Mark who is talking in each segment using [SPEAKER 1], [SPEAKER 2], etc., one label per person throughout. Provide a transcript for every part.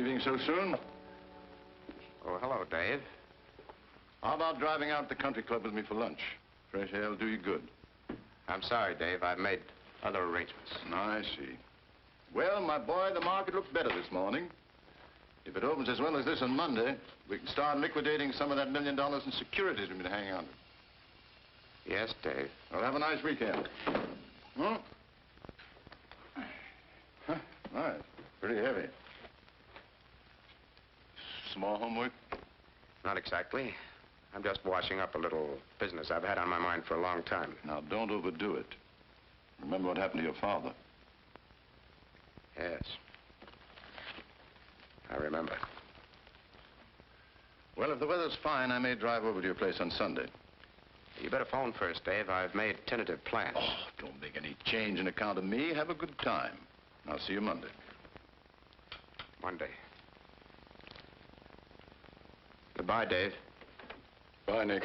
[SPEAKER 1] leaving so soon?
[SPEAKER 2] Oh, hello, Dave.
[SPEAKER 1] How about driving out to the country club with me for lunch? Fresh air will do you good.
[SPEAKER 2] I'm sorry, Dave. I've made other arrangements.
[SPEAKER 1] I see. Well, my boy, the market looks better this morning. If it opens as well as this on Monday, we can start liquidating some of that $1 million in securities we've been hanging on to.
[SPEAKER 2] Yes, Dave.
[SPEAKER 1] Well, have a nice weekend. Hmm? Huh, nice. Pretty heavy. Small homework?
[SPEAKER 2] Not exactly. I'm just washing up a little business I've had on my mind for a long time.
[SPEAKER 1] Now, don't overdo it. Remember what happened to your father.
[SPEAKER 2] Yes. I remember.
[SPEAKER 1] Well, if the weather's fine, I may drive over to your place on Sunday.
[SPEAKER 2] You better phone first, Dave. I've made tentative plans.
[SPEAKER 1] Oh, don't make any change in account of me. Have a good time. I'll see you Monday.
[SPEAKER 2] Monday. Goodbye, Dave.
[SPEAKER 1] Bye, Nick.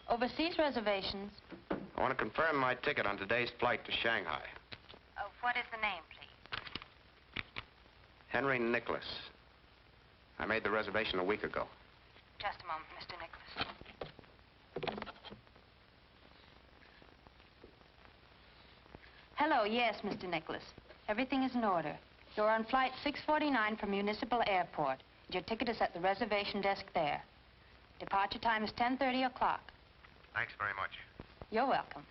[SPEAKER 3] Overseas reservations.
[SPEAKER 2] I want to confirm my ticket on today's flight to Shanghai.
[SPEAKER 3] What is the name, please?
[SPEAKER 2] Henry Nicholas. I made the reservation a week ago.
[SPEAKER 3] Just a moment, Mr. Nicholas. Hello, yes, Mr. Nicholas. Everything is in order. You're on flight 649 from Municipal Airport. Your ticket is at the reservation desk there. Departure time is 10:30 o'clock.
[SPEAKER 2] Thanks very much.
[SPEAKER 3] You're welcome.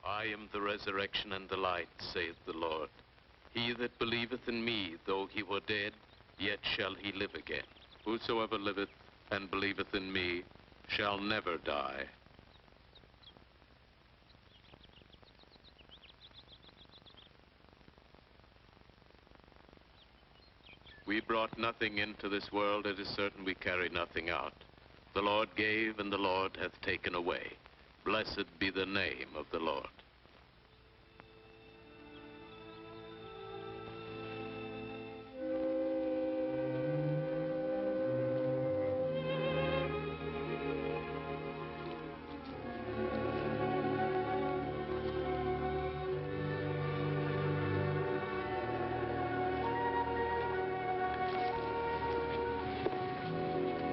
[SPEAKER 4] I am the resurrection and the light, saith the Lord. He that believeth in me, though he were dead, yet shall he live again. Whosoever liveth and believeth in me shall never die. We brought nothing into this world, it is certain we carry nothing out. The Lord gave, and the Lord hath taken away. Blessed be the name of the Lord.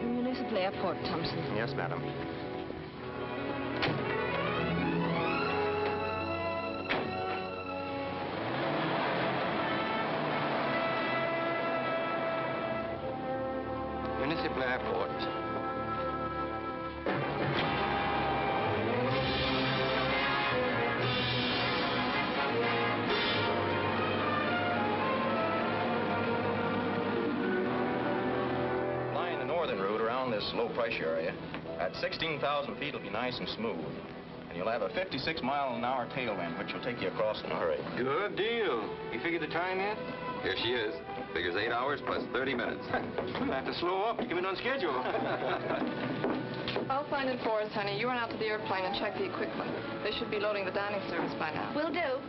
[SPEAKER 3] Municipal Airport, Thompson.
[SPEAKER 2] Yes, madam. Municipal Airport.
[SPEAKER 5] Flying the northern route around this low pressure area. At 16,000 feet, it'll be nice and smooth. And you'll have a 56-mile-an-hour tailwind, which will take you across in a hurry.
[SPEAKER 6] Good deal. You figured the time yet? Here she is. Figures 8 hours plus 30 minutes. We'll have to slow up to come in on schedule.
[SPEAKER 7] I'll find in Forest, honey. You run out to the airplane and check the equipment. They should be loading the dining service by now.
[SPEAKER 3] Will do.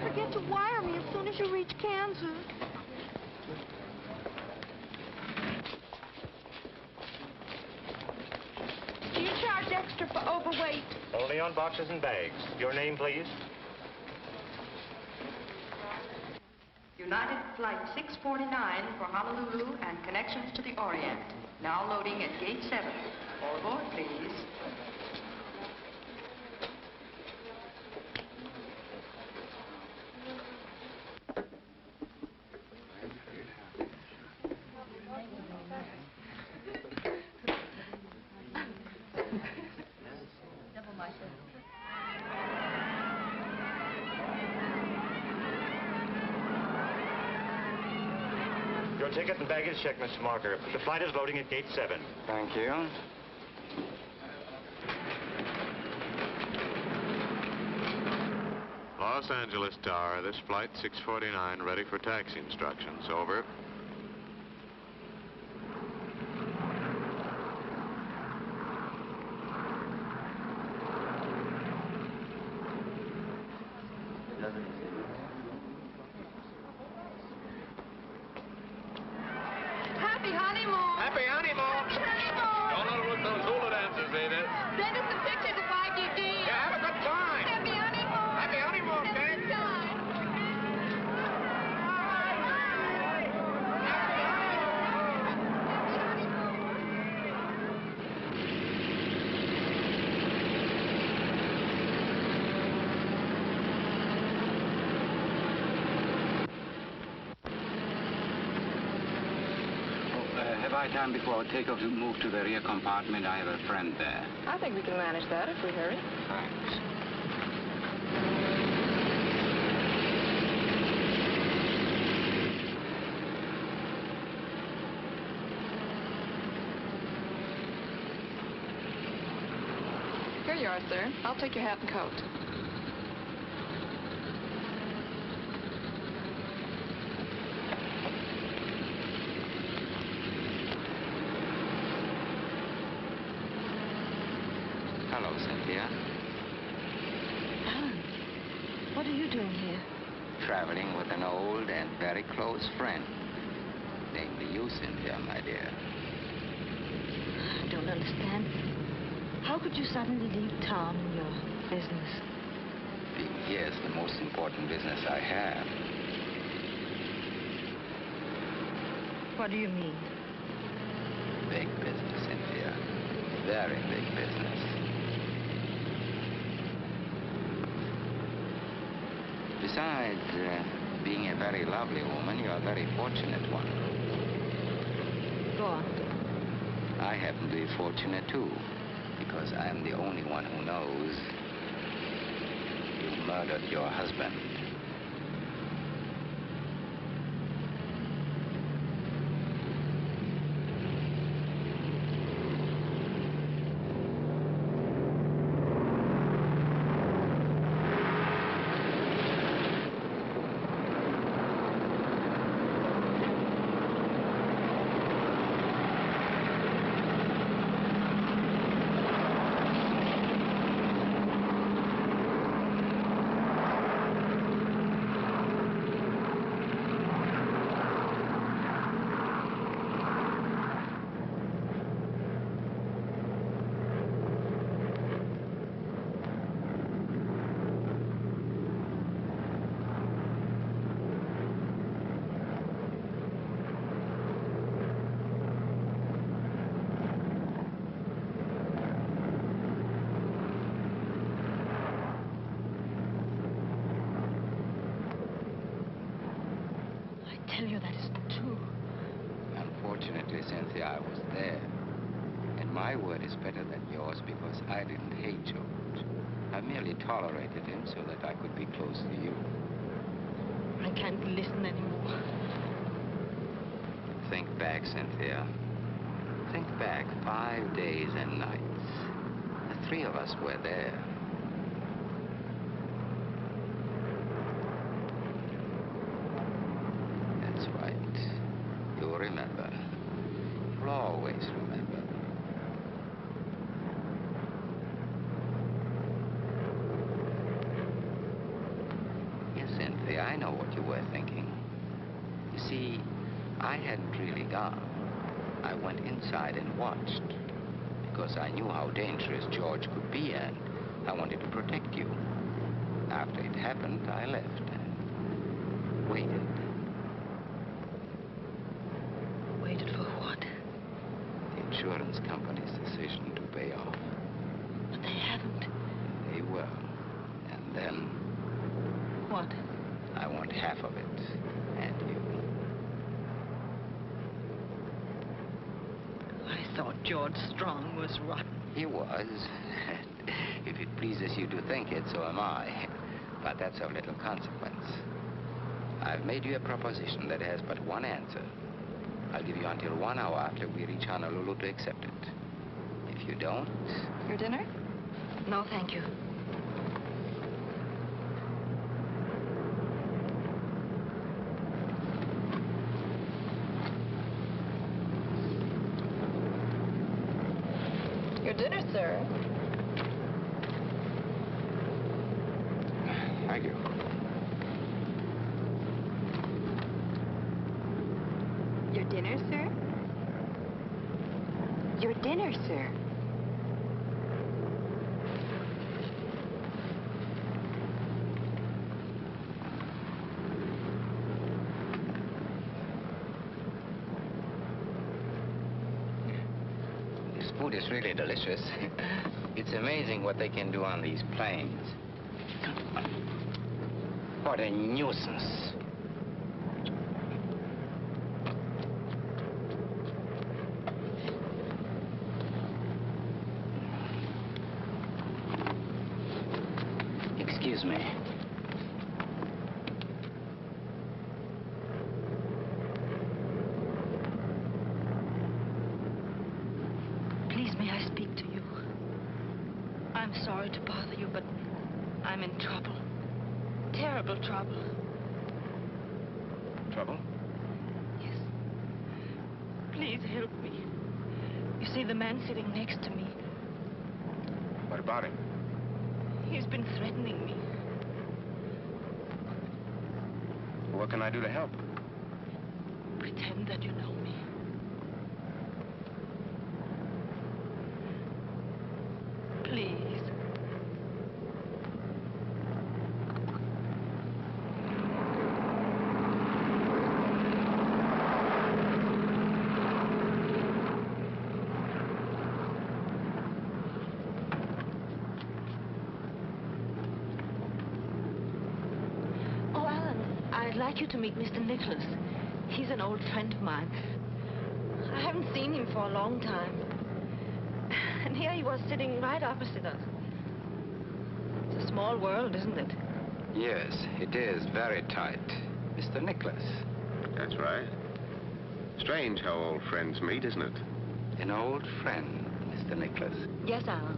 [SPEAKER 8] Forget to wire me as soon as you reach Kansas. Do you charge extra for overweight?
[SPEAKER 9] Only on boxes and bags. Your name, please?
[SPEAKER 3] United Flight 649 for Honolulu and connections to the Orient. Now loading at Gate 7. All aboard, please.
[SPEAKER 9] Your ticket and baggage check, Mr. Marker. The flight is loading at gate 7.
[SPEAKER 2] Thank you.
[SPEAKER 4] Los Angeles Tower, this flight 649, ready for taxi instructions. Over.
[SPEAKER 7] Happy honeymoon!
[SPEAKER 4] Happy honeymoon!
[SPEAKER 7] Honeymoon!
[SPEAKER 4] Don't overlook those hula dancers, Edith.
[SPEAKER 7] Send us some pictures of YGD.
[SPEAKER 4] Yeah, have a good time.
[SPEAKER 7] Happy honeymoon!
[SPEAKER 4] Happy honeymoon,
[SPEAKER 7] Have a
[SPEAKER 4] kid.
[SPEAKER 7] good time.
[SPEAKER 2] Have I time before takeoff to move to the rear compartment? I have a friend there.
[SPEAKER 7] I think we can manage that if we hurry.
[SPEAKER 2] Thanks.
[SPEAKER 7] Here you are, sir. I'll take your hat and coat.
[SPEAKER 2] Hello, Cynthia.
[SPEAKER 8] Alan, what are you doing here?
[SPEAKER 2] Traveling with an old and very close friend. Namely you, Cynthia, my dear.
[SPEAKER 8] I don't understand. How could you suddenly leave town and your business?
[SPEAKER 2] Being here is the most important business I have.
[SPEAKER 8] What do you mean?
[SPEAKER 2] Big business, Cynthia. Very big business. Besides being a very lovely woman, you're a very fortunate one.
[SPEAKER 8] Go on.
[SPEAKER 2] I happen to be fortunate, too, because I'm the only one who knows you murdered your husband.
[SPEAKER 8] I tell you that isn't true.
[SPEAKER 2] Unfortunately, Cynthia, I was there. And my word is better than yours because I didn't hate George. I merely tolerated him so that I could be close to you.
[SPEAKER 8] I can't listen anymore.
[SPEAKER 2] Think back, Cynthia. Think back 5 days and nights. The three of us were there. That's right. You'll remember. You'll always remember. Yes, Cynthia, I know what you were thinking. You see, I hadn't really gone. I went inside and watched. Because I knew how dangerous George could be, and I wanted to protect you. After it happened, I left and waited.
[SPEAKER 8] Waited for what?
[SPEAKER 2] The insurance company's decision to pay off.
[SPEAKER 8] But they haven't.
[SPEAKER 2] They will. And then
[SPEAKER 8] What?
[SPEAKER 2] I want half of it. And you.
[SPEAKER 8] I thought George Strong was rotten.
[SPEAKER 2] He was. If it pleases you to think it, so am I. But that's of little consequence. I've made you a proposition that has but one answer. I'll give you until 1 hour after we reach Honolulu to accept it. If you don't...
[SPEAKER 7] Your dinner?
[SPEAKER 8] No, thank you.
[SPEAKER 7] Your dinner, sir.
[SPEAKER 2] Thank you.
[SPEAKER 3] Your dinner, sir? Your dinner, sir.
[SPEAKER 2] This food is really delicious. It's amazing what they can do on these planes. What a nuisance. Excuse me.
[SPEAKER 8] Please, may I speak to you? I'm sorry to bother you, but I'm in trouble. Terrible trouble.
[SPEAKER 6] Trouble?
[SPEAKER 8] Yes. Please help me. You see, the man sitting next to me,
[SPEAKER 6] What about him?
[SPEAKER 8] he's been threatening me.
[SPEAKER 6] What can I do to help?
[SPEAKER 8] Pretend that you know me. Please. Oh, Alan, I'd like you to meet Mr. Nicholas. He's an old friend of mine. I haven't seen him for a long time. And here he was sitting right opposite us. It's a small world, isn't it?
[SPEAKER 2] Yes, it is very tight. Mr. Nicholas.
[SPEAKER 6] That's right. Strange how old friends meet, isn't it?
[SPEAKER 2] An old friend, Mr. Nicholas.
[SPEAKER 8] Yes, Alan.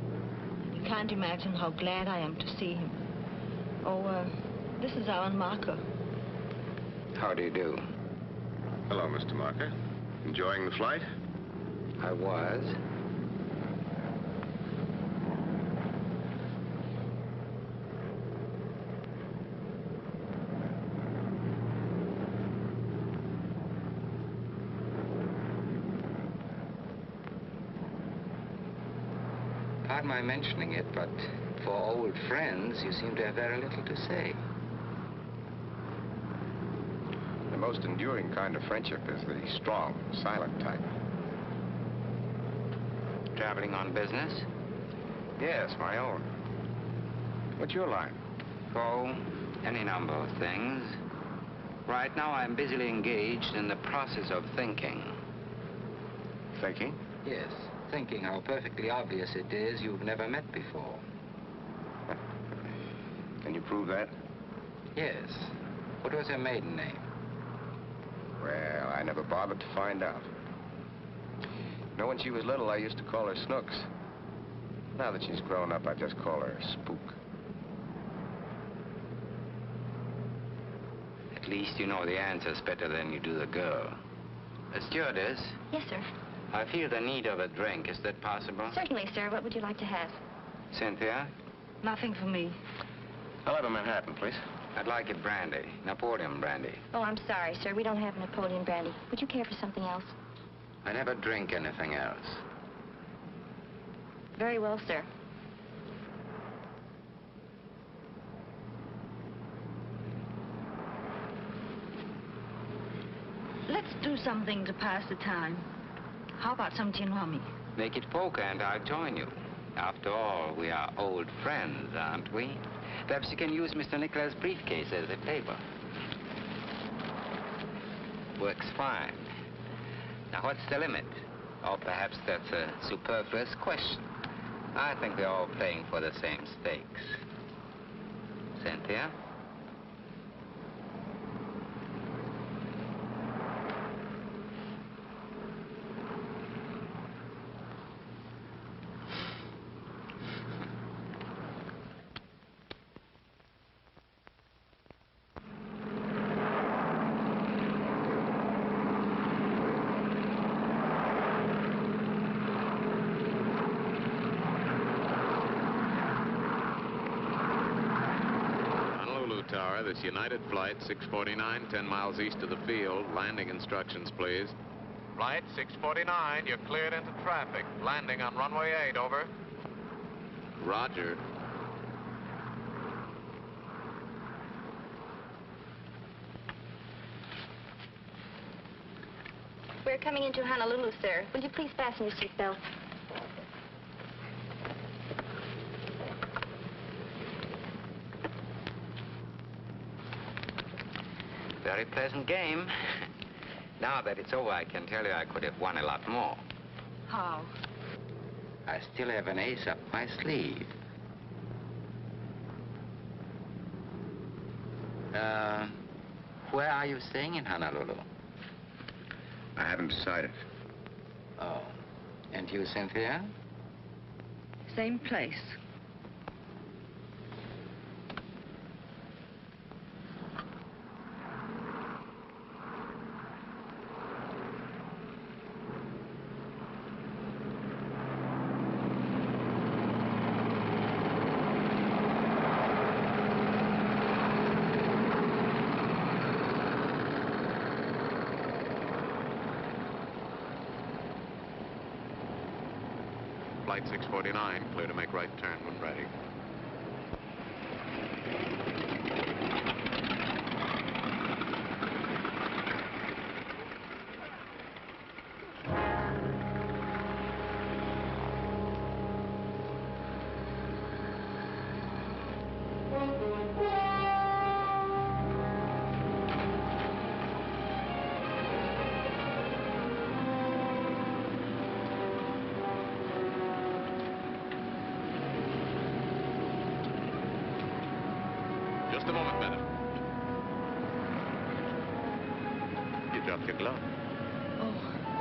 [SPEAKER 8] You can't imagine how glad I am to see him. Oh, this is Alan Marker.
[SPEAKER 2] How do you do?
[SPEAKER 6] Hello, Mr. Marker. Enjoying the flight?
[SPEAKER 2] I was. Pardon my mentioning it, but for old friends, you seem to have very little to say.
[SPEAKER 6] The most enduring kind of friendship is the strong, silent type.
[SPEAKER 2] Traveling on business?
[SPEAKER 6] Yes, my own. What's your line?
[SPEAKER 2] Oh, any number of things. Right now, I'm busily engaged in the process of thinking.
[SPEAKER 6] Thinking?
[SPEAKER 2] Yes, thinking how perfectly obvious it is you've never met before.
[SPEAKER 6] Can you prove that?
[SPEAKER 2] Yes. What was her maiden name?
[SPEAKER 6] Well, I never bothered to find out. You know, when she was little, I used to call her Snooks. Now that she's grown up, I just call her Spook.
[SPEAKER 2] At least you know the answers better than you do the girl. Stewardess,
[SPEAKER 3] Yes, sir.
[SPEAKER 2] I feel the need of a drink. Is that possible?
[SPEAKER 3] Certainly, sir. What would you like to have?
[SPEAKER 2] Cynthia,
[SPEAKER 8] Nothing for me.
[SPEAKER 6] I'll have a Manhattan, please.
[SPEAKER 2] I'd like it brandy. Napoleon brandy.
[SPEAKER 3] Oh, I'm sorry, sir. We don't have Napoleon brandy. Would you care for something else?
[SPEAKER 2] I never drink anything else.
[SPEAKER 3] Very well, sir.
[SPEAKER 8] Let's do something to pass the time. How about some gin rummy?
[SPEAKER 2] Make it poker and I'll join you. After all, we are old friends, aren't we? Perhaps you can use Mr. Nicholas' briefcase as a table. Works fine. Now, what's the limit? Or perhaps that's a superfluous question. I think we're all playing for the same stakes. Cynthia?
[SPEAKER 4] Tower. This United flight 649, 10 miles east of the field. Landing instructions, please. Flight 649, you're cleared into traffic. Landing on runway 8, over. Roger.
[SPEAKER 10] We're coming into Honolulu, sir. Will you please fasten your seatbelt?
[SPEAKER 2] Very pleasant game. Now that it's over, I can tell you I could have won a lot more.
[SPEAKER 8] How?
[SPEAKER 2] I still have an ace up my sleeve. Where are you staying in Honolulu?
[SPEAKER 6] I haven't decided.
[SPEAKER 2] Oh. And you, Cynthia?
[SPEAKER 8] Same place.
[SPEAKER 4] Flight 649, clear to make right turn when ready. Just a moment, madam. You dropped your glove.
[SPEAKER 8] Oh,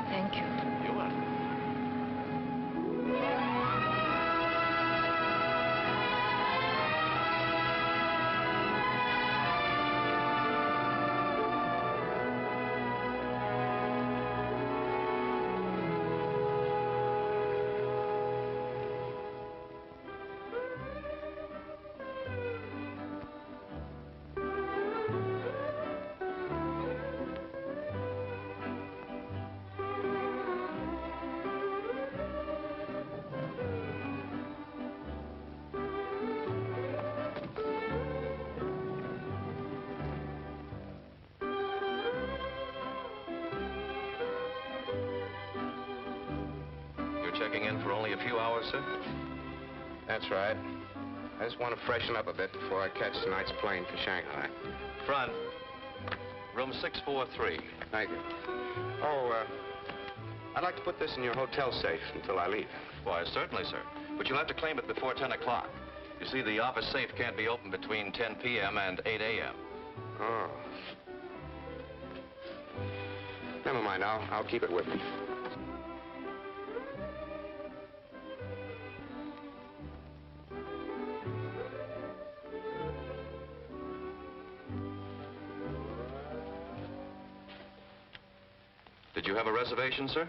[SPEAKER 8] thank you.
[SPEAKER 4] You're welcome.
[SPEAKER 5] Checking in for only a few hours, sir?
[SPEAKER 6] That's right. I just want to freshen up a bit before I catch tonight's plane for Shanghai.
[SPEAKER 5] Front. Room 643.
[SPEAKER 6] Thank you. Oh, I'd like to put this in your hotel safe until I leave.
[SPEAKER 5] Why, certainly, sir. But you'll have to claim it before 10 o'clock. You see, the office safe can't be opened between 10 p.m. and 8 a.m.
[SPEAKER 6] Oh. Never mind. I'll keep it with me.
[SPEAKER 5] Did you have a reservation, sir?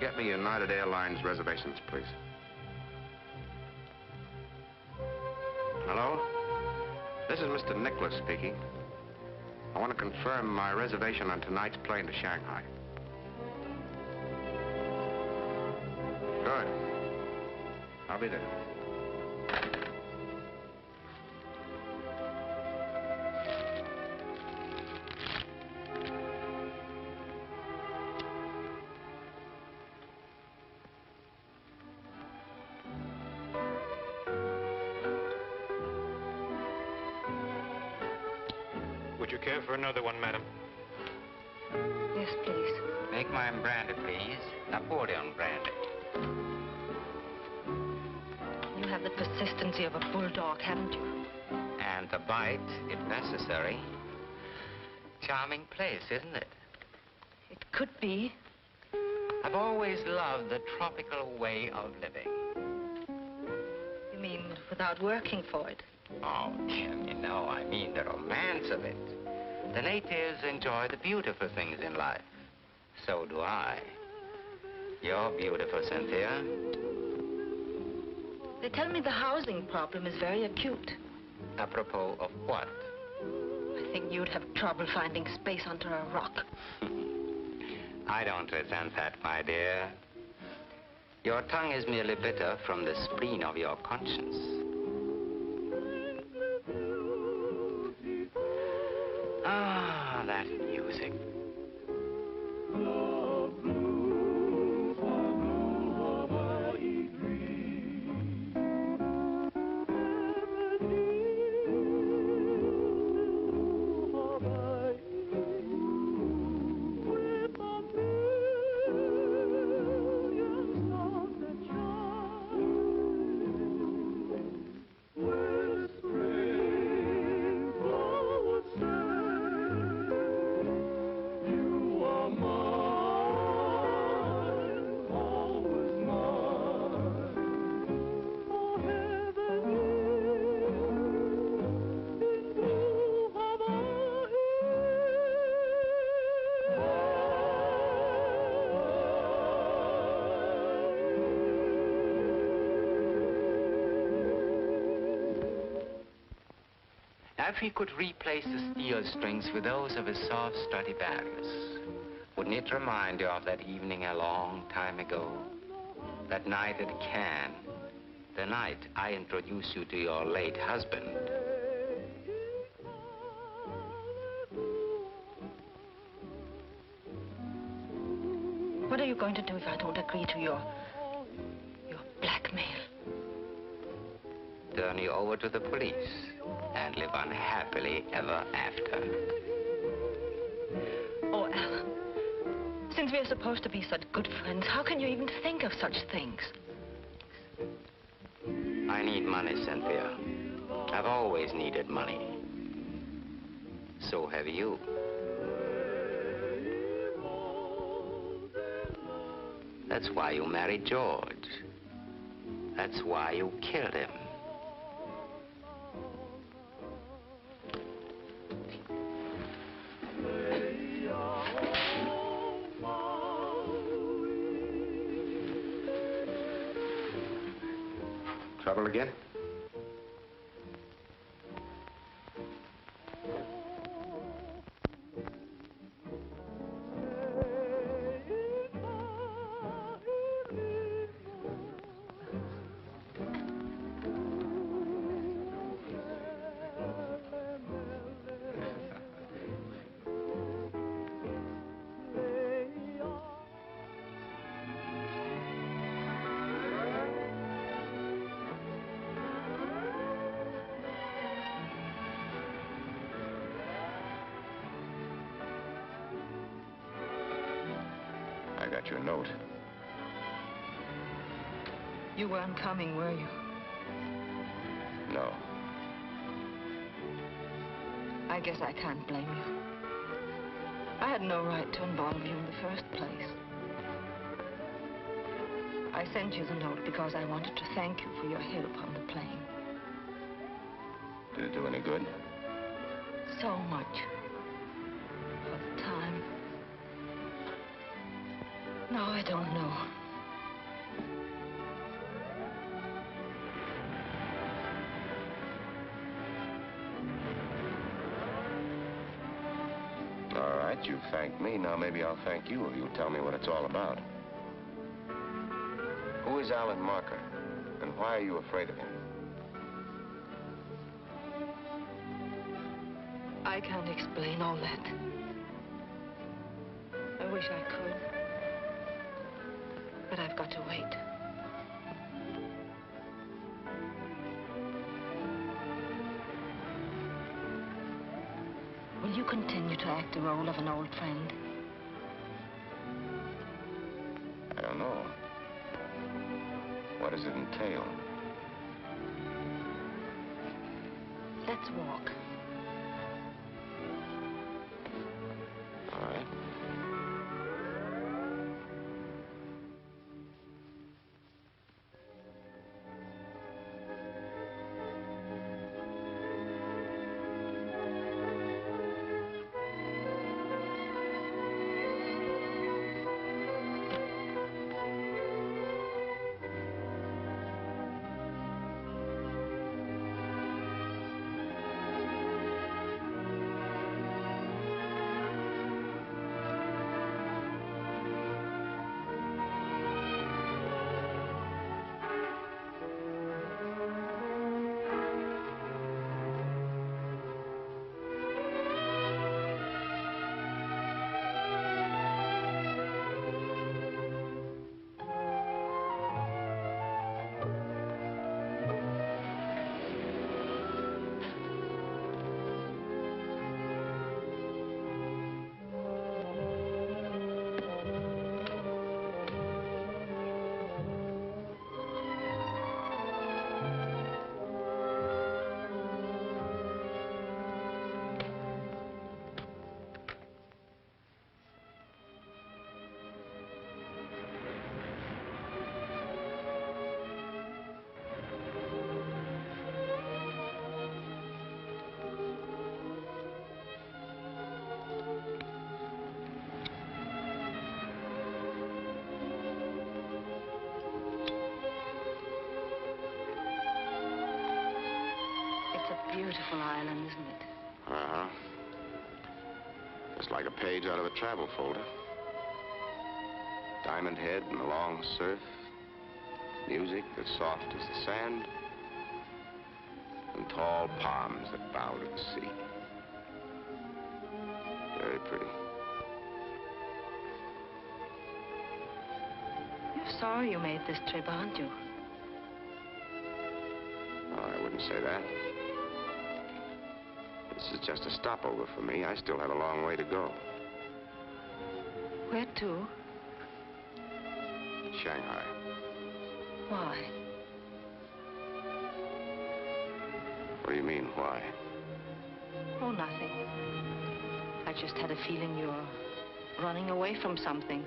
[SPEAKER 6] get me United Airlines reservations, please. Hello? This is Mr. Nicholas speaking. I want to confirm my reservation on tonight's plane to Shanghai. Good. I'll be there.
[SPEAKER 9] Would you care for another one, madam?
[SPEAKER 8] Yes, please.
[SPEAKER 2] Make mine brandy, please. Napoleon brandy.
[SPEAKER 8] You have the persistency of a bulldog, haven't you?
[SPEAKER 2] And the bite, if necessary. Charming place, isn't it?
[SPEAKER 8] It could be.
[SPEAKER 2] I've always loved the tropical way of living.
[SPEAKER 8] You mean without working for it?
[SPEAKER 2] Oh, Jimmy, no, I mean the romance of it. The natives enjoy the beautiful things in life. So do I. You're beautiful, Cynthia.
[SPEAKER 8] They tell me the housing problem is very acute.
[SPEAKER 2] Apropos of what?
[SPEAKER 8] I think you'd have trouble finding space under a rock.
[SPEAKER 2] I don't resent that, my dear. Your tongue is merely bitter from the spleen of your conscience. Ah, that music. If he could replace the steel strings with those of his soft Stradivarius, wouldn't it remind you of that evening a long time ago? That night at Cannes, the night I introduced you to your late husband.
[SPEAKER 8] What are you going to do if I don't agree to your blackmail?
[SPEAKER 2] Turn you over to the police and live unhappily ever after.
[SPEAKER 8] Oh, Alan, since we are supposed to be such good friends, how can you even think of such things?
[SPEAKER 2] I need money, Cynthia. I've always needed money. So have you. That's why you married George. That's why you killed him.
[SPEAKER 6] Trouble again? I got your note.
[SPEAKER 8] You weren't coming, were you?
[SPEAKER 6] No.
[SPEAKER 8] I guess I can't blame you. I had no right to involve you in the first place. I sent you the note because I wanted to thank you for your help on the plane.
[SPEAKER 6] Did it do any good?
[SPEAKER 8] So much. For the time. No, I don't know.
[SPEAKER 6] All right, you thanked me. Now maybe I'll thank you if you'll tell me what it's all about. Who is Alan Marker? And why are you afraid of him?
[SPEAKER 8] I can't explain all that. I wish I could. But I've got to wait. Will you continue to act the role of an old friend?
[SPEAKER 6] I don't know. What does it entail?
[SPEAKER 8] Let's walk.
[SPEAKER 6] All right.
[SPEAKER 8] Beautiful island, isn't it?
[SPEAKER 6] Uh-huh. Just like a page out of a travel folder. Diamond Head and the long surf. Music as soft as the sand. And tall palms that bow to the sea. Very pretty.
[SPEAKER 8] You're sorry you made this trip, aren't you?
[SPEAKER 6] Oh, I wouldn't say that. This is just a stopover for me. I still have a long way to go.
[SPEAKER 8] Where to?
[SPEAKER 6] Shanghai.
[SPEAKER 8] Why?
[SPEAKER 6] What do you mean, why?
[SPEAKER 8] Oh, nothing. I just had a feeling you're running away from something.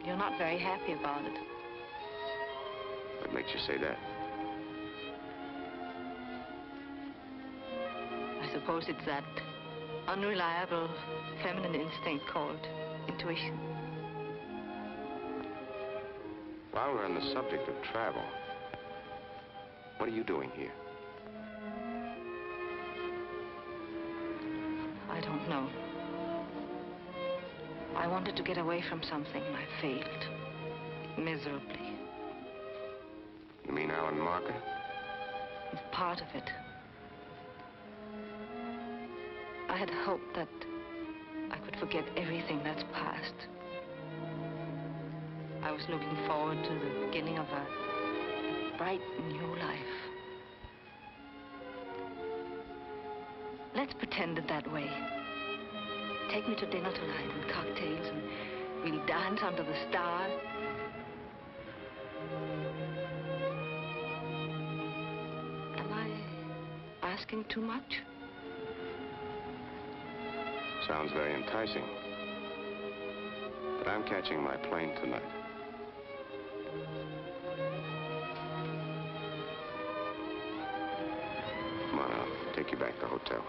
[SPEAKER 8] You're not very happy about it.
[SPEAKER 6] What makes you say that?
[SPEAKER 8] I suppose it's that unreliable feminine instinct called intuition.
[SPEAKER 6] While we're on the subject of travel, what are you doing here?
[SPEAKER 8] I don't know. I wanted to get away from something and I failed. Miserably.
[SPEAKER 6] You mean Alan Marker?
[SPEAKER 8] It's part of it. I had hoped that I could forget everything that's past. I was looking forward to the beginning of a bright new life. Let's pretend it that way. Take me to dinner tonight and cocktails, and we'll dance under the stars. Am I asking too much?
[SPEAKER 6] Sounds very enticing. But I'm catching my plane tonight. Come on, I'll take you back to the hotel.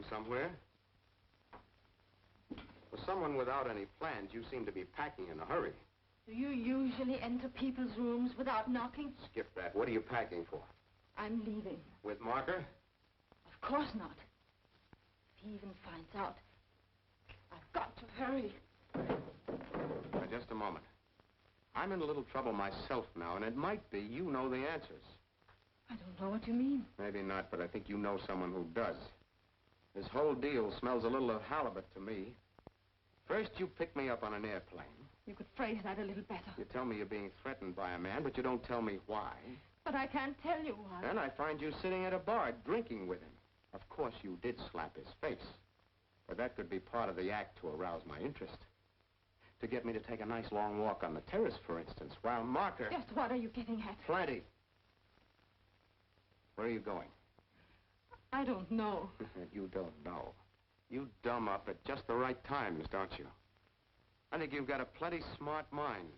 [SPEAKER 6] somewhere. For someone without any plans, you seem to be packing in a hurry.
[SPEAKER 8] Do you usually enter people's rooms without knocking?
[SPEAKER 6] Skip that. What are you packing for?
[SPEAKER 8] I'm leaving.
[SPEAKER 6] With Marker?
[SPEAKER 8] Of course not. If he even finds out, I've got to hurry.
[SPEAKER 6] Now, just a moment. I'm in a little trouble myself now, and it might be you know the answers.
[SPEAKER 8] I don't know what you mean.
[SPEAKER 6] Maybe not, but I think you know someone who does. This whole deal smells a little of halibut to me. First, you pick me up on an airplane.
[SPEAKER 8] You could phrase that a little better.
[SPEAKER 6] You tell me you're being threatened by a man, but you don't tell me why.
[SPEAKER 8] But I can't tell you why.
[SPEAKER 6] Then I find you sitting at a bar drinking with him. Of course, you did slap his face. But that could be part of the act to arouse my interest. To get me to take a nice long walk on the terrace, for instance, while Marker...
[SPEAKER 8] Just what are you getting at?
[SPEAKER 6] Plenty. Where are you going?
[SPEAKER 8] I don't know.
[SPEAKER 6] You don't know. You dumb up at just the right times, don't you? I think you've got a plenty smart mind.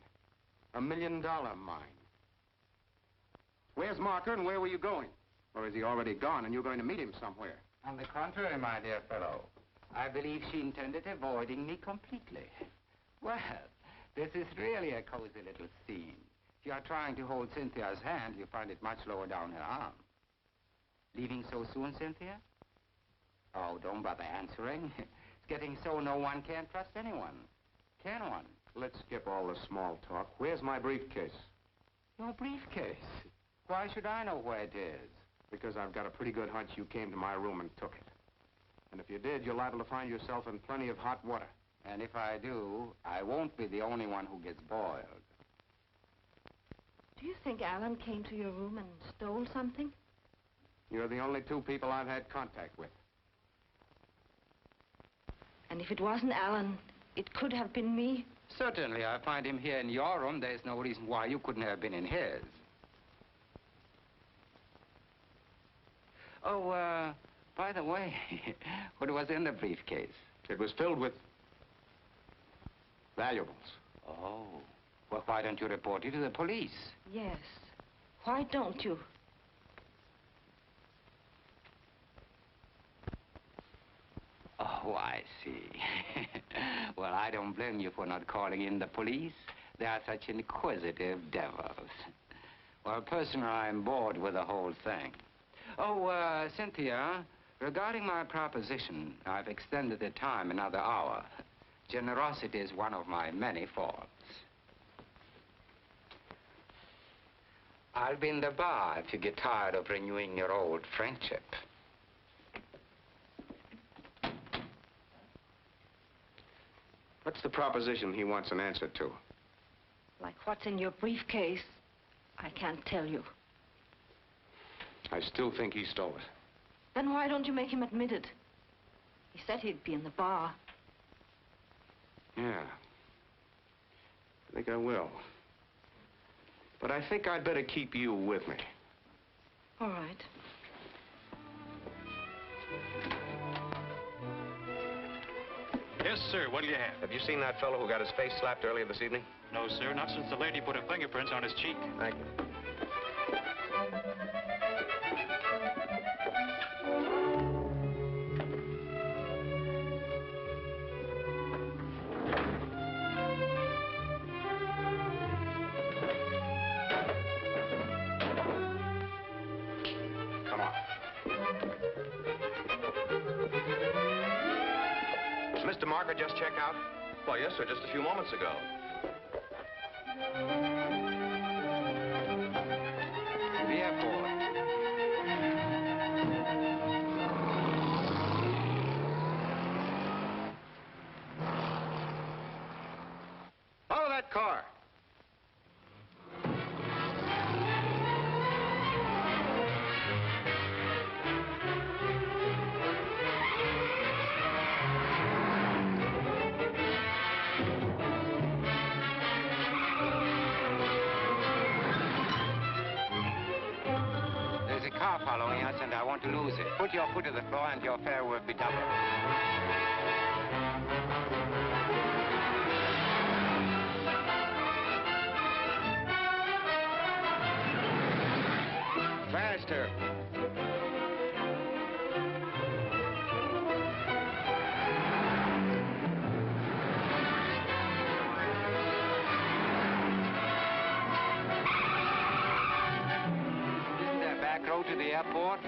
[SPEAKER 6] $1 million mind. Where's Marker and where were you going? Or is he already gone and you're going to meet him somewhere?
[SPEAKER 2] On the contrary, my dear fellow, I believe she intended avoiding me completely. Well, this is really a cozy little scene. If you are trying to hold Cynthia's hand, you find it much lower down her arm. Leaving so soon, Cynthia? Oh, don't bother answering. It's getting so no one can trust anyone. Can one?
[SPEAKER 6] Let's skip all the small talk. Where's my briefcase?
[SPEAKER 2] Your briefcase? Why should I know where it is?
[SPEAKER 6] Because I've got a pretty good hunch you came to my room and took it. And if you did, you're liable to find yourself in plenty of hot water.
[SPEAKER 2] And if I do, I won't be the only one who gets boiled.
[SPEAKER 8] Do you think Alan came to your room and stole something?
[SPEAKER 6] You're the only two people I've had contact with.
[SPEAKER 8] And if it wasn't Alan, it could have been me?
[SPEAKER 2] Certainly, I find him here in your room. There's no reason why you couldn't have been in his. Oh, by the way, what was in the briefcase?
[SPEAKER 6] It was filled with valuables.
[SPEAKER 2] Oh, well, why don't you report it to the police?
[SPEAKER 8] Yes. Why don't you?
[SPEAKER 2] Oh, I see. Well, I don't blame you for not calling in the police. They are such inquisitive devils. Well, personally, I'm bored with the whole thing. Oh, Cynthia, regarding my proposition, I've extended the time another hour. Generosity is one of my many faults. I'll be in the bar if you get tired of renewing your old friendship.
[SPEAKER 6] What's the proposition he wants an answer to?
[SPEAKER 8] Like what's in your briefcase, I can't tell you.
[SPEAKER 6] I still think he stole it.
[SPEAKER 8] Then why don't you make him admit it? He said he'd be in the bar.
[SPEAKER 6] Yeah. I think I will. But I think I'd better keep you with me.
[SPEAKER 8] All right.
[SPEAKER 9] Yes, sir. What do you have?
[SPEAKER 5] Have you seen that fellow who got his face slapped earlier this evening?
[SPEAKER 9] No, sir. Not since the lady put her fingerprints on his cheek.
[SPEAKER 5] Thank you. Come on. Did Mr. Marker just check out?
[SPEAKER 6] Why, yes, sir, just a few moments ago.
[SPEAKER 2] The airport.
[SPEAKER 6] Follow that car.
[SPEAKER 2] There's a car following us, and I want to lose it. Put your foot to the floor, and your fare will be doubled.
[SPEAKER 6] Faster.
[SPEAKER 2] to the airport?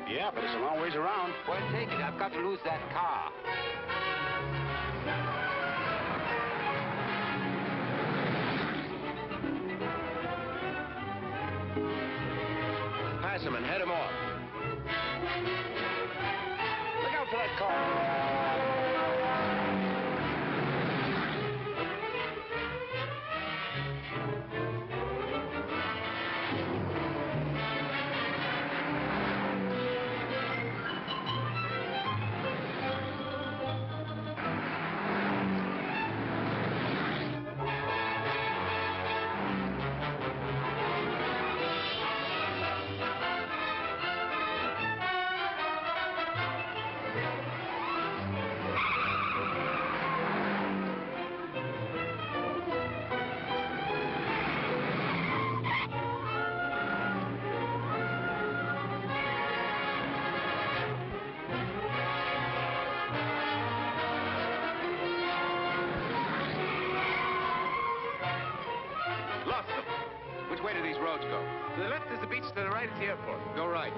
[SPEAKER 6] Yeah, but it's a long ways around.
[SPEAKER 2] Well, take it. I've got to lose that car.
[SPEAKER 6] Pass him and head him off. Look out for that car.
[SPEAKER 2] Which way do these roads go? To the left is the beach, to the right is the airport. Go right.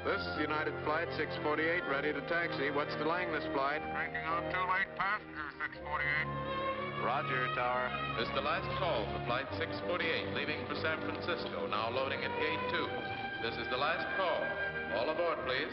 [SPEAKER 1] This is United Flight 648, ready to taxi. What's delaying this flight?
[SPEAKER 11] Taking out 2 late passengers, 648.
[SPEAKER 1] Roger, Tower.
[SPEAKER 4] This is the last call for Flight 648, leaving for San Francisco, now loading at Gate 2. This is the last call. All aboard, please.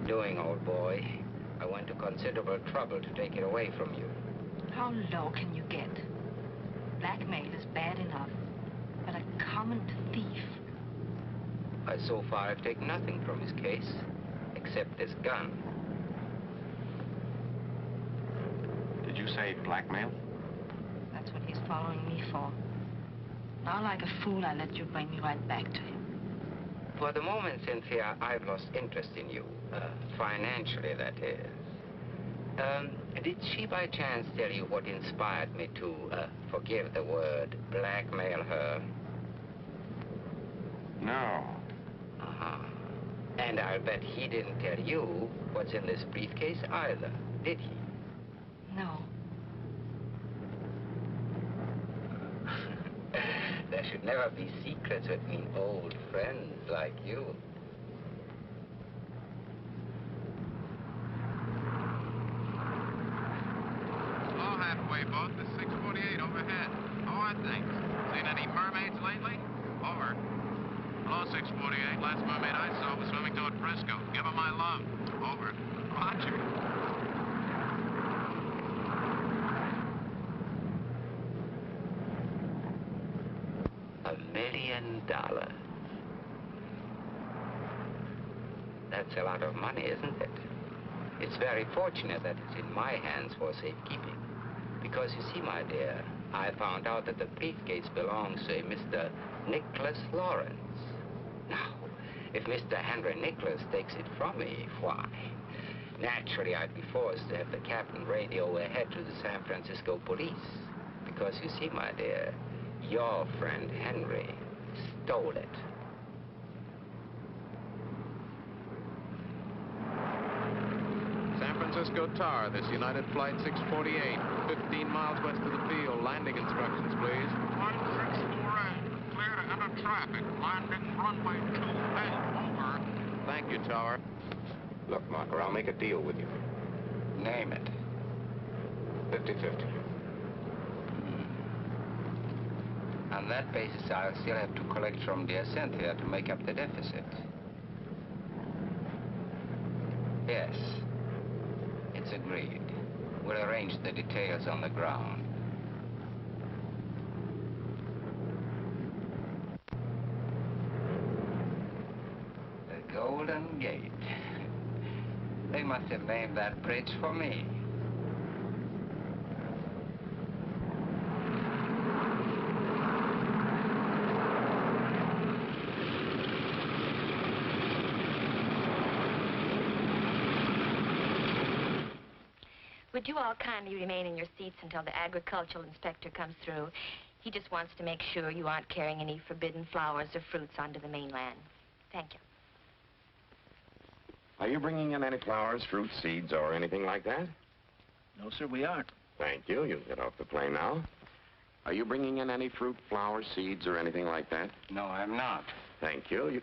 [SPEAKER 2] Doing, old boy. I went to considerable trouble to take it away from you.
[SPEAKER 8] How low can you get? Blackmail is bad enough, but a common thief.
[SPEAKER 2] So far, I've taken nothing from his case, except this gun.
[SPEAKER 6] Did you say blackmail?
[SPEAKER 8] That's what he's following me for. Now, like a fool, I let you bring me right back to him.
[SPEAKER 2] For the moment, Cynthia, I've lost interest in you. Financially, that is. Did she by chance tell you what inspired me to, forgive the word, blackmail her?
[SPEAKER 6] No.
[SPEAKER 2] Uh-huh. And I'll bet he didn't tell you what's in this briefcase either, did he?
[SPEAKER 8] No.
[SPEAKER 2] There should never be secrets between old friends like you.
[SPEAKER 11] All halfway boat, the 648 overhead. How are things? Seen any mermaids lately? Over. Hello, 648. Last mermaid I saw was swimming toward Frisco. Give her my love. Over. Roger.
[SPEAKER 2] $1 million. That's a lot of money, isn't it? It's very fortunate that it's in my hands for safekeeping. Because you see, my dear, I found out that the briefcase belongs to a Mr. Nicholas Lawrence. Now, if Mr. Henry Nicholas takes it from me, why, naturally I'd be forced to have the captain radio ahead to the San Francisco police. Because you see, my dear, your friend Henry stole it.
[SPEAKER 4] Francisco Tower, this United Flight 648, 15 miles west of the field. Landing instructions, please.
[SPEAKER 11] 164A, clear to enter traffic. Landing runway 28, over.
[SPEAKER 4] Thank you, Tower.
[SPEAKER 6] Look, Marker, I'll make a deal with you.
[SPEAKER 2] Name it.
[SPEAKER 6] 50-50.
[SPEAKER 2] On that basis, I'll still have to collect from dear Cynthia to make up the deficit. Yes. It's agreed. We'll arrange the details on the ground. The Golden Gate. They must have named that bridge for me.
[SPEAKER 10] Would you all kindly remain in your seats until the agricultural inspector comes through? He just wants to make sure you aren't carrying any forbidden flowers or fruits onto the mainland. Thank you.
[SPEAKER 6] Are you bringing in any flowers, fruit, seeds, or anything like that?
[SPEAKER 9] No, sir, we aren't.
[SPEAKER 6] Thank you. You can get off the plane now. Are you bringing in any fruit, flowers, seeds, or anything like that?
[SPEAKER 2] No, I'm not.
[SPEAKER 6] Thank you.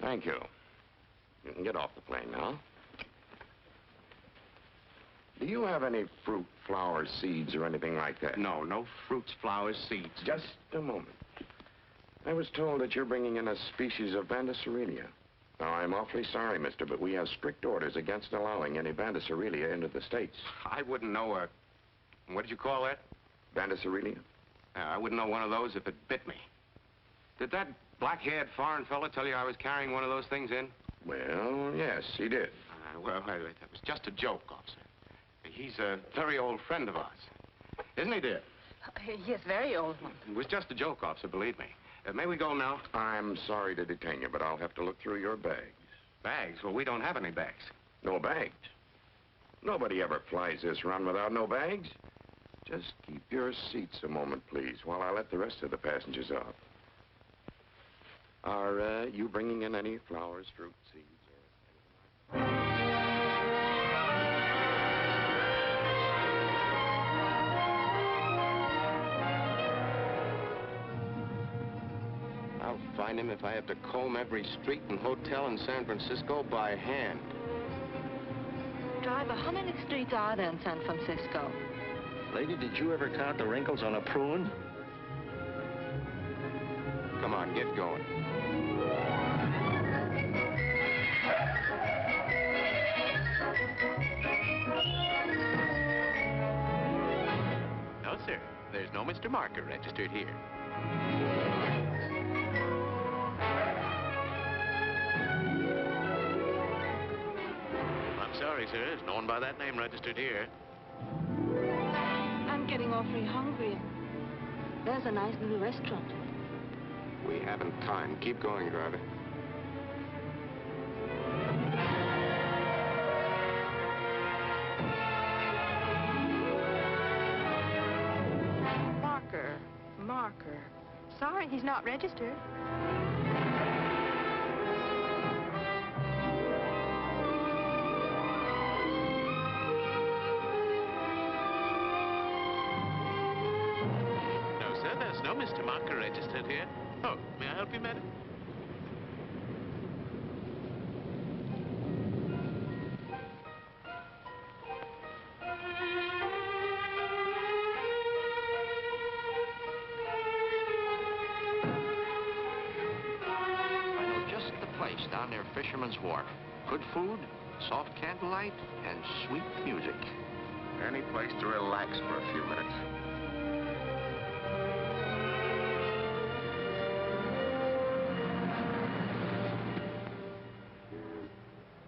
[SPEAKER 6] Thank you. You can get off the plane now. Do you have any fruit, flowers, seeds, or anything like that?
[SPEAKER 12] No, no fruits, flowers, seeds.
[SPEAKER 6] Just a moment. I was told that you're bringing in a species of Bandacerelia. Now, I'm awfully sorry, mister, but we have strict orders against allowing any Bandacerelia into the States.
[SPEAKER 12] I wouldn't know a... What did you call that?
[SPEAKER 6] Bandacerelia?
[SPEAKER 12] I wouldn't know one of those if it bit me. Did that black-haired foreign fella tell you I was carrying one of those things in?
[SPEAKER 6] Well, yes, he did.
[SPEAKER 12] Well, that was just a joke, officer. He's a very old friend of ours. Isn't he, dear?
[SPEAKER 8] Yes, very old one.
[SPEAKER 12] It was just a joke, officer, believe me. May we go now?
[SPEAKER 6] I'm sorry to detain you, but I'll have to look through your bags.
[SPEAKER 12] Bags? Well, we don't have any bags.
[SPEAKER 6] No bags? Nobody ever flies this run without no bags. Just keep your seats a moment, please, while I let the rest of the passengers off. Are you bringing in any flowers, fruit, seeds, or anything like that?
[SPEAKER 12] I'll find him if I have to comb every street and hotel in San Francisco by hand.
[SPEAKER 8] Driver, how many streets are there in San Francisco?
[SPEAKER 9] Lady, did you ever count the wrinkles on a prune?
[SPEAKER 12] Come on, get going.
[SPEAKER 4] No, sir. There's no Mr. Marker registered here. I'm sorry, sir. There's no one by that name registered here.
[SPEAKER 8] I'm getting awfully hungry. There's a nice little restaurant.
[SPEAKER 12] We haven't time. Keep going, driver.
[SPEAKER 3] Marker. Sorry, he's not registered.
[SPEAKER 4] No, sir. There's no Mr. Marker registered here. Oh, may I help you, madam?
[SPEAKER 5] Down near Fisherman's Wharf. Good food, soft candlelight, and sweet music.
[SPEAKER 6] Any place to relax for a few minutes.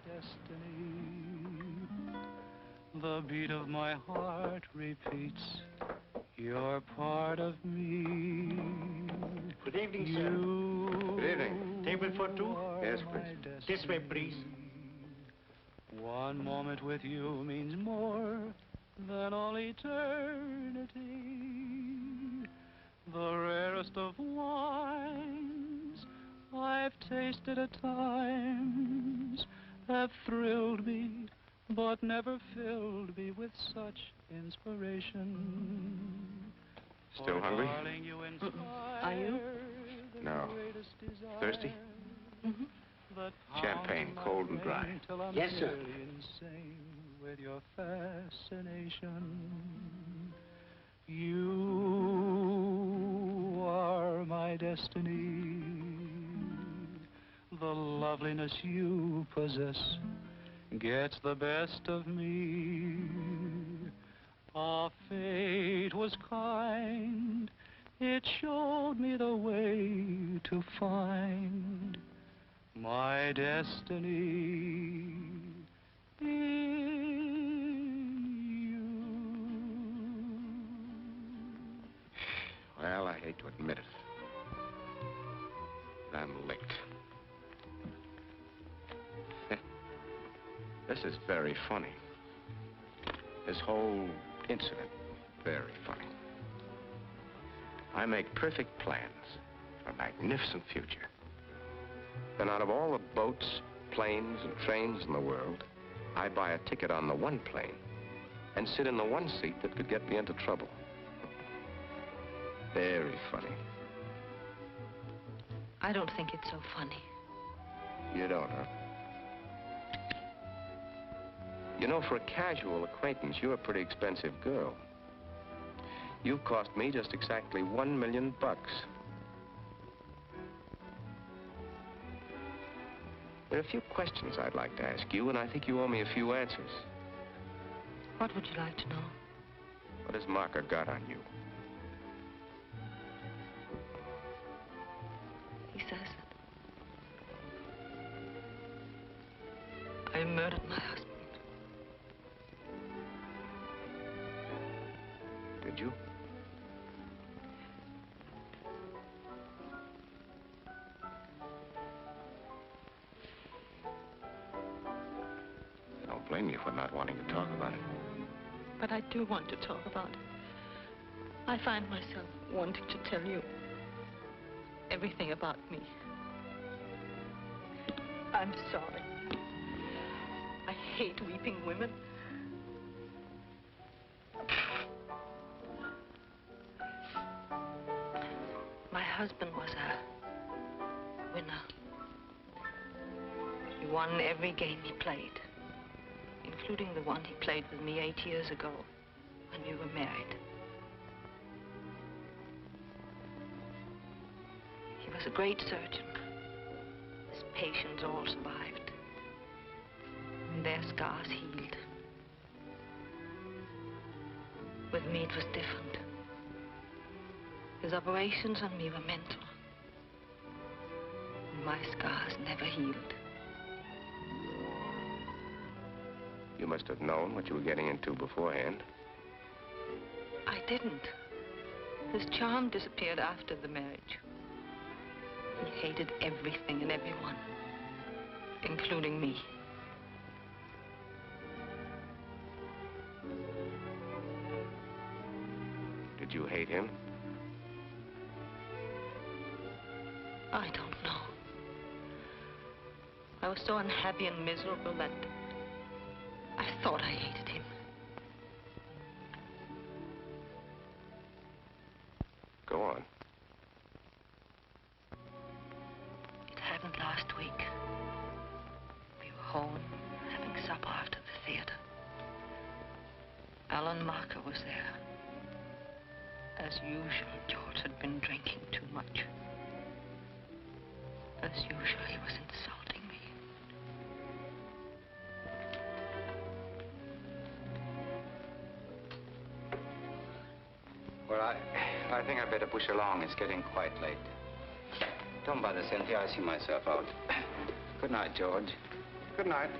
[SPEAKER 13] Destiny, the beat of my heart repeats. You're part of me.
[SPEAKER 9] Good evening, sir.
[SPEAKER 12] Good evening.
[SPEAKER 9] Table for two?
[SPEAKER 12] Yes, please.
[SPEAKER 9] This way, please.
[SPEAKER 13] One moment with you means more than all eternity. The rarest of wines, I've tasted at times, have thrilled me, but never filled me with such inspiration.
[SPEAKER 12] Still hungry?
[SPEAKER 8] Are you?
[SPEAKER 12] No. Thirsty?
[SPEAKER 8] Mm-hmm.
[SPEAKER 12] Champagne, cold and dry.
[SPEAKER 8] Yes, sir.
[SPEAKER 13] Insane with your fascination. You are my destiny. The loveliness you possess gets the best of me. Our fate was kind. It showed me the way to find my destiny in you.
[SPEAKER 12] Well, I hate to admit it. I'm licked. This is very funny. This whole incident, very funny. I make perfect plans for a magnificent future. Then out of all the boats, planes, and trains in the world, I buy a ticket on the one plane and sit in the one seat that could get me into trouble. Very funny.
[SPEAKER 8] I don't think it's so funny.
[SPEAKER 12] You don't, huh? You know, for a casual acquaintance, you're a pretty expensive girl. You've cost me just exactly $1 million. There are a few questions I'd like to ask you, and I think you owe me a few answers.
[SPEAKER 8] What would you like to know?
[SPEAKER 12] What has Marker got on you?
[SPEAKER 8] He says that I murdered my husband.
[SPEAKER 12] Did you? I don't blame you for not wanting to talk about it.
[SPEAKER 8] But I do want to talk about it. I find myself wanting to tell you everything about me. I'm sorry. I hate weeping women. My husband was a winner. He won every game he played, including the one he played with me 8 years ago when we were married. He was a great surgeon. His patients all survived, and their scars healed. With me, it was different. His operations on me were mental. My scars never healed.
[SPEAKER 12] You must have known what you were getting into beforehand.
[SPEAKER 8] I didn't. His charm disappeared after the marriage. He hated everything and everyone, including me.
[SPEAKER 12] Did you hate him?
[SPEAKER 8] I don't know. I was so unhappy and miserable that I thought I hated him.
[SPEAKER 12] Go on.
[SPEAKER 8] It happened last week. We were home, having supper after the theater. Alan Marker was there. As usual, George had been drinking too much. As usual, he was insulting me.
[SPEAKER 14] Well, I think I'd better push along. It's getting quite late. Don't bother, Cynthia. I'll see myself out. Good night, George.
[SPEAKER 6] Good night.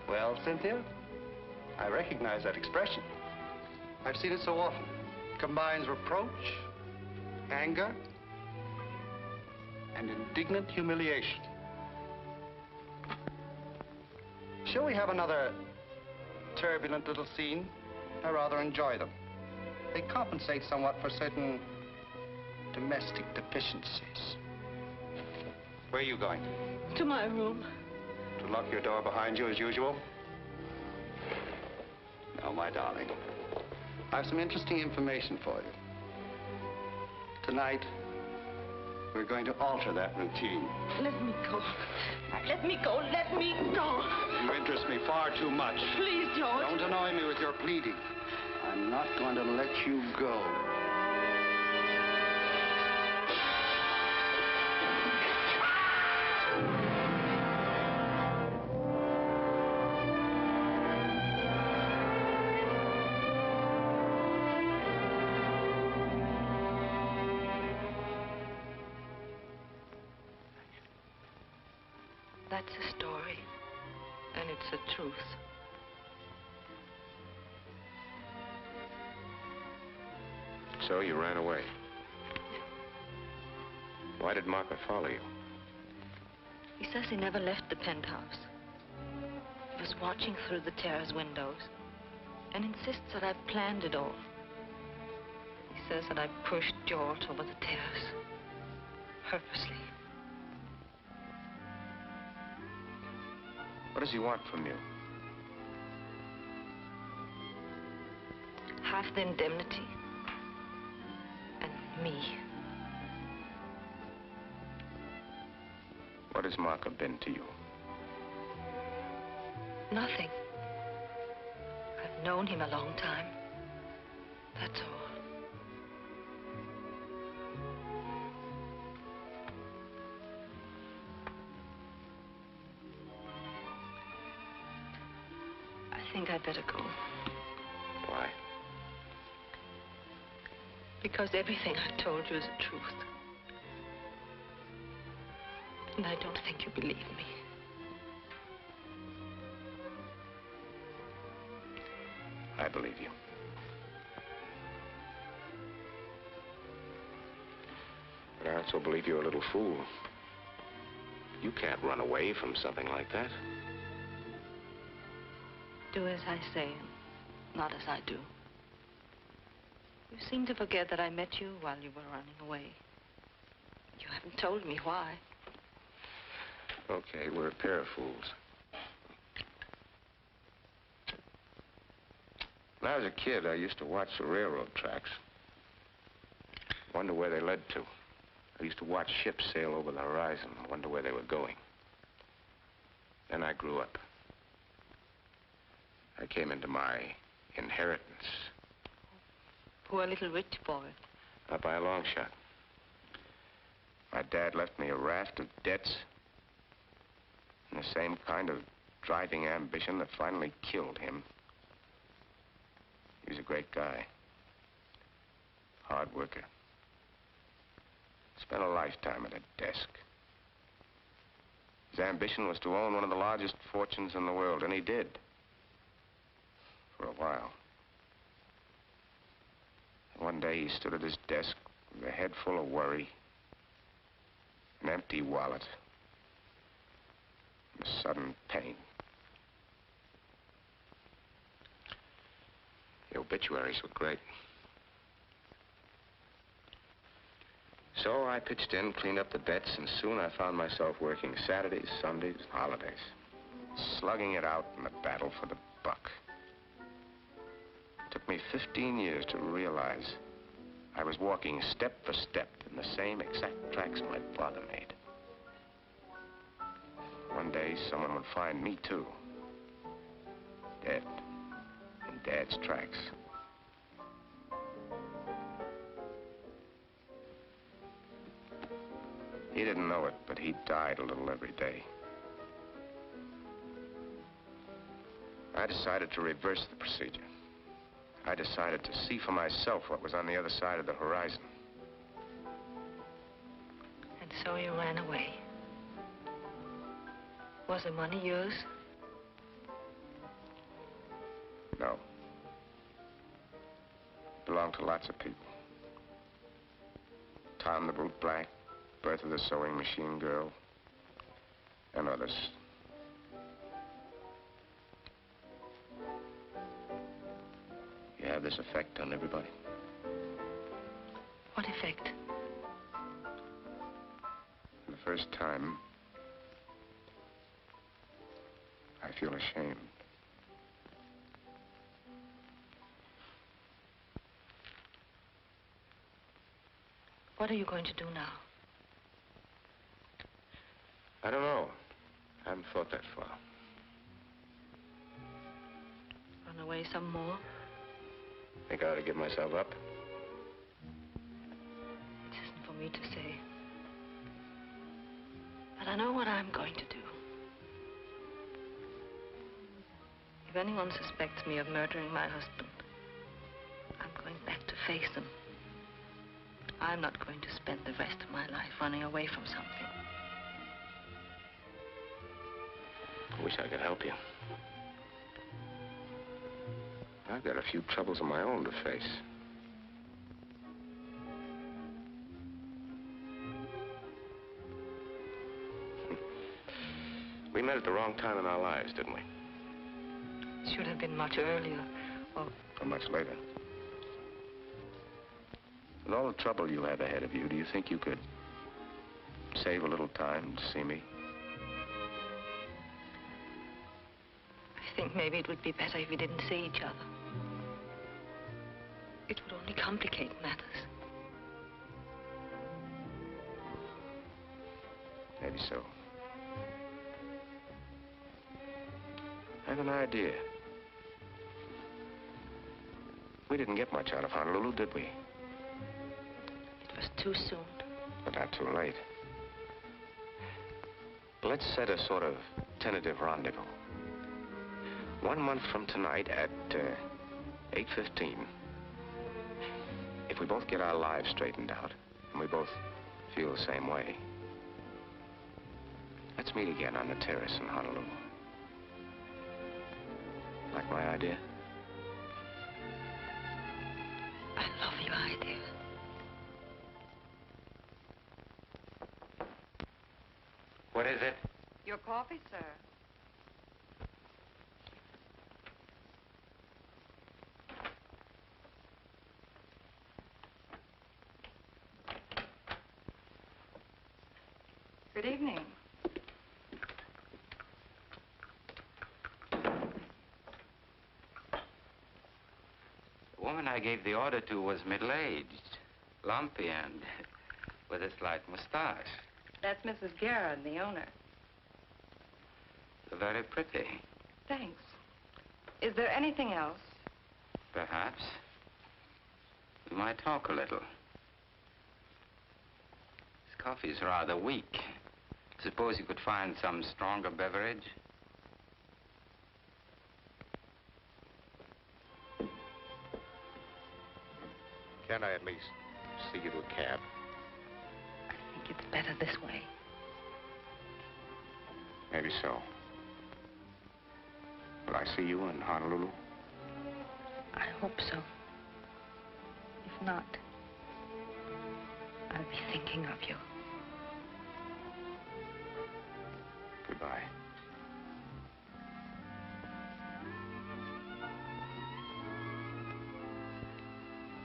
[SPEAKER 6] Well, Cynthia, I recognize that expression. I've seen it so often. It combines reproach, anger, and indignant humiliation. Shall we have another turbulent little scene? I rather enjoy them. They compensate somewhat for certain
[SPEAKER 15] domestic deficiencies.
[SPEAKER 12] Where are you going?
[SPEAKER 8] To my room.
[SPEAKER 12] To lock your door behind you as usual?
[SPEAKER 15] No, my darling. I have some interesting information for you. Tonight, we're going to alter that routine.
[SPEAKER 8] Let me go. Let me go. Let me go.
[SPEAKER 15] You interest me far too much.
[SPEAKER 8] Please, George.
[SPEAKER 15] Don't annoy me with your pleading. I'm not going to let you go.
[SPEAKER 8] That's a story, and it's the truth.
[SPEAKER 12] So you ran away. Why did Marker follow you?
[SPEAKER 8] He says he never left the penthouse. He was watching through the terrace windows and insists that I planned it all. He says that I pushed George over the terrace, purposely.
[SPEAKER 12] What does he want from you?
[SPEAKER 8] Half the indemnity. And me.
[SPEAKER 12] What has Marker been to you?
[SPEAKER 8] Nothing. I've known him a long time. That's all. I think I'd better go.
[SPEAKER 12] Why?
[SPEAKER 8] Because everything I've told you is the truth. And I don't think you believe me.
[SPEAKER 12] I believe you. But I also believe you're a little fool. You can't run away from something like that.
[SPEAKER 8] Do as I say, and not as I do. You seem to forget that I met you while you were running away. You haven't told me why.
[SPEAKER 12] Okay, we're a pair of fools. When I was a kid, I used to watch the railroad tracks. Wonder where they led to. I used to watch ships sail over the horizon, wonder where they were going. Then I grew up. I came into my inheritance.
[SPEAKER 8] Poor little rich boy.
[SPEAKER 12] Not by a long shot. My dad left me a raft of debts and the same kind of driving ambition that finally killed him. He was a great guy. Hard worker. Spent a lifetime at a desk. His ambition was to own one of the largest fortunes in the world, and he did. For a while. One day he stood at his desk with a head full of worry, an empty wallet, and a sudden pain. The obituaries were great. So I pitched in, cleaned up the bets, and soon I found myself working Saturdays, Sundays, holidays, slugging it out in the battle for the buck. It took me 15 years to realize I was walking step for step in the same exact tracks my father made. One day, someone would find me, too. Dead. In Dad's tracks. He didn't know it, but he died a little every day. I decided to reverse the procedure. I decided to see for myself what was on the other side of the horizon.
[SPEAKER 8] And so you ran away. Was the money yours?
[SPEAKER 12] No. Belonged to lots of people. Tom the Boot Black, Bertha the Sewing Machine Girl, and others. You have this effect on everybody?
[SPEAKER 8] What effect?
[SPEAKER 12] first time, I feel ashamed.
[SPEAKER 8] What are you going to do now?
[SPEAKER 12] I don't know. I haven't thought that far.
[SPEAKER 8] Run away some more?
[SPEAKER 12] Think I ought to give myself up?
[SPEAKER 8] It isn't for me to say. But I know what I'm going to do. If anyone suspects me of murdering my husband, I'm going back to face them. I'm not going to spend the rest of my life running away from something.
[SPEAKER 12] I wish I could help you. I've got a few troubles of my own to face. We met at the wrong time in our lives, didn't we?
[SPEAKER 8] It should have been much earlier, or
[SPEAKER 12] much later. With all the trouble you have ahead of you, do you think you could save a little time to see me?
[SPEAKER 8] I think maybe it would be better if we didn't see each other. It would only complicate matters.
[SPEAKER 12] Maybe so. I have an idea. We didn't get much out of Honolulu, did we?
[SPEAKER 8] It was too soon.
[SPEAKER 12] But not too late. Let's set a sort of tentative rendezvous. 1 month from tonight at 8:15. If we both get our lives straightened out, and we both feel the same way, let's meet again on the terrace in Honolulu. Like my idea?
[SPEAKER 8] I love your idea.
[SPEAKER 14] What is it?
[SPEAKER 16] Your coffee, sir. Good evening.
[SPEAKER 14] The woman I gave the order to was middle-aged, lumpy, and with a slight mustache.
[SPEAKER 16] That's Mrs. Garrett, the owner.
[SPEAKER 14] Very pretty.
[SPEAKER 16] Thanks. Is there anything else?
[SPEAKER 14] Perhaps. We might talk a little. This coffee's rather weak. Suppose you could find some stronger beverage?
[SPEAKER 12] Can't I at least see you to a cab?
[SPEAKER 8] I think it's better this way.
[SPEAKER 12] Maybe so. Will I see you in Honolulu?
[SPEAKER 8] I hope so. If not, I'll be thinking of you.
[SPEAKER 12] Goodbye.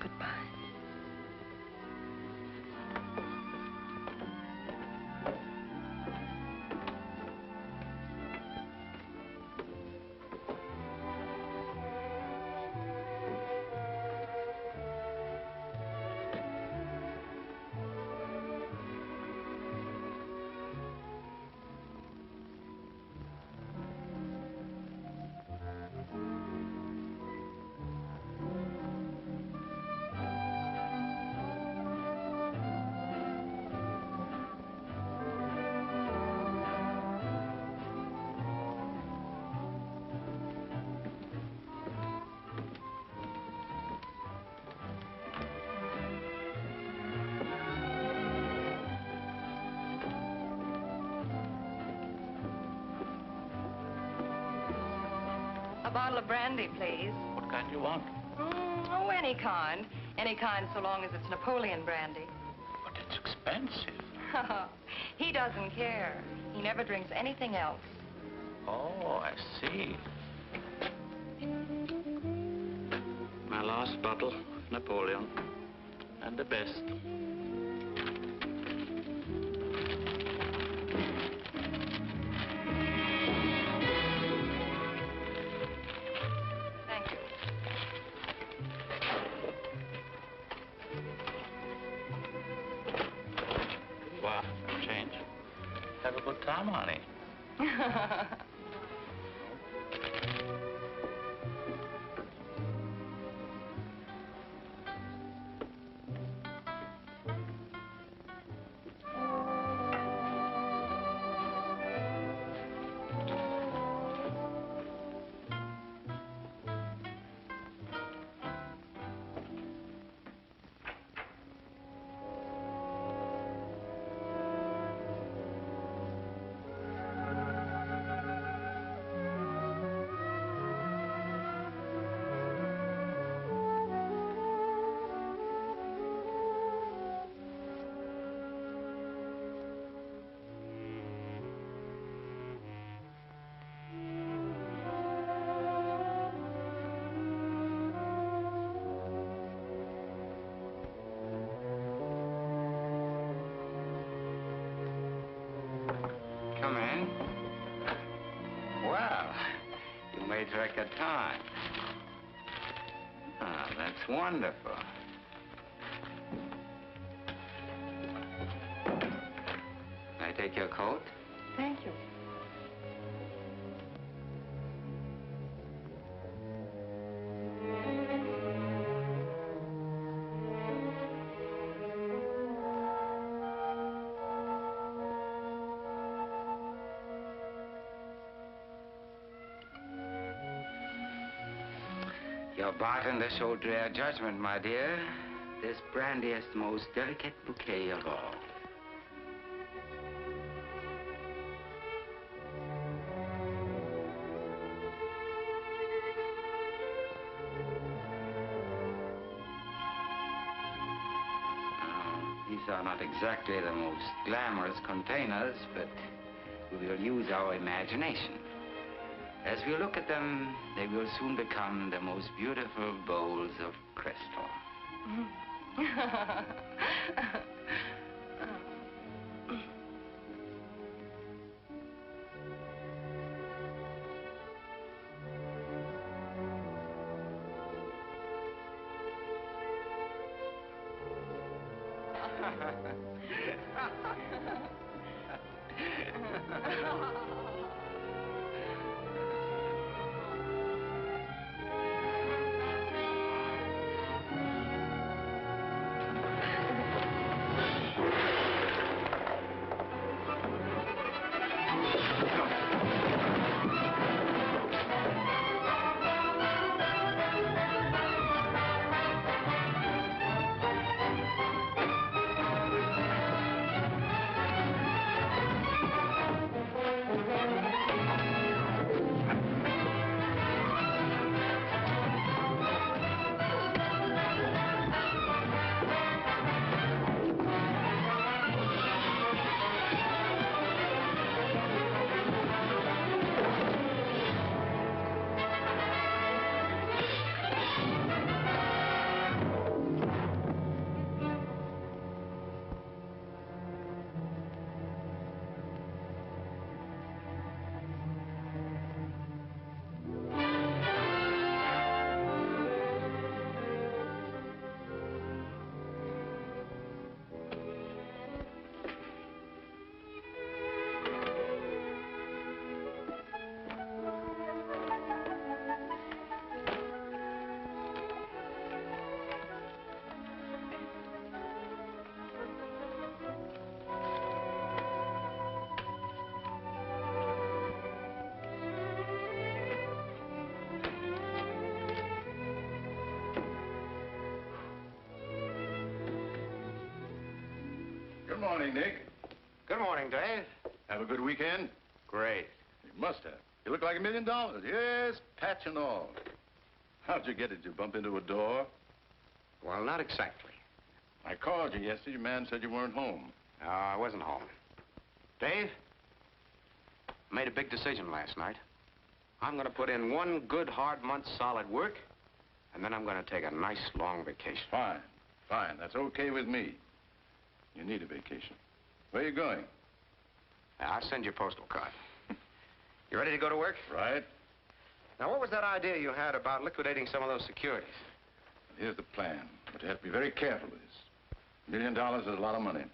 [SPEAKER 8] Goodbye.
[SPEAKER 16] A bottle of brandy, please.
[SPEAKER 9] What kind do you want?
[SPEAKER 16] Oh, any kind. Any kind so long as it's Napoleon brandy.
[SPEAKER 9] But it's expensive.
[SPEAKER 16] He doesn't care. He never drinks anything else.
[SPEAKER 9] Oh, I see. My last bottle, Napoleon. And the best.
[SPEAKER 14] put Tom on it. Come in. Well, you made record time. Ah, that's wonderful. May I take your coat?
[SPEAKER 7] Thank you.
[SPEAKER 14] Your bartender showed rare judgment, my dear. This brandy is the most delicate bouquet of all. These are not exactly the most glamorous containers, but we will use our imagination. As we look at them, they will soon become the most beautiful bowls of crystal.
[SPEAKER 1] Good morning, Nick.
[SPEAKER 6] Good morning, Dave.
[SPEAKER 1] Have a good weekend?
[SPEAKER 6] Great.
[SPEAKER 1] You must have. You look like $1 million. Yes, patch and all. How'd you get it? Did you bump into a door?
[SPEAKER 6] Well, not exactly.
[SPEAKER 1] I called you yesterday. Your man said you weren't home.
[SPEAKER 6] No, I wasn't home. Dave, made a big decision last night. I'm going to put in one good hard month's solid work, and then I'm going to take a nice long vacation.
[SPEAKER 1] Fine. Fine. That's okay with me. You need a vacation. Where are you going?
[SPEAKER 6] I'll send you a postal card. You ready to go to work?
[SPEAKER 1] Right.
[SPEAKER 6] Now, what was that idea you had about liquidating some of those securities?
[SPEAKER 1] Here's the plan. But you have to be very careful with this. $1 million is a lot of money.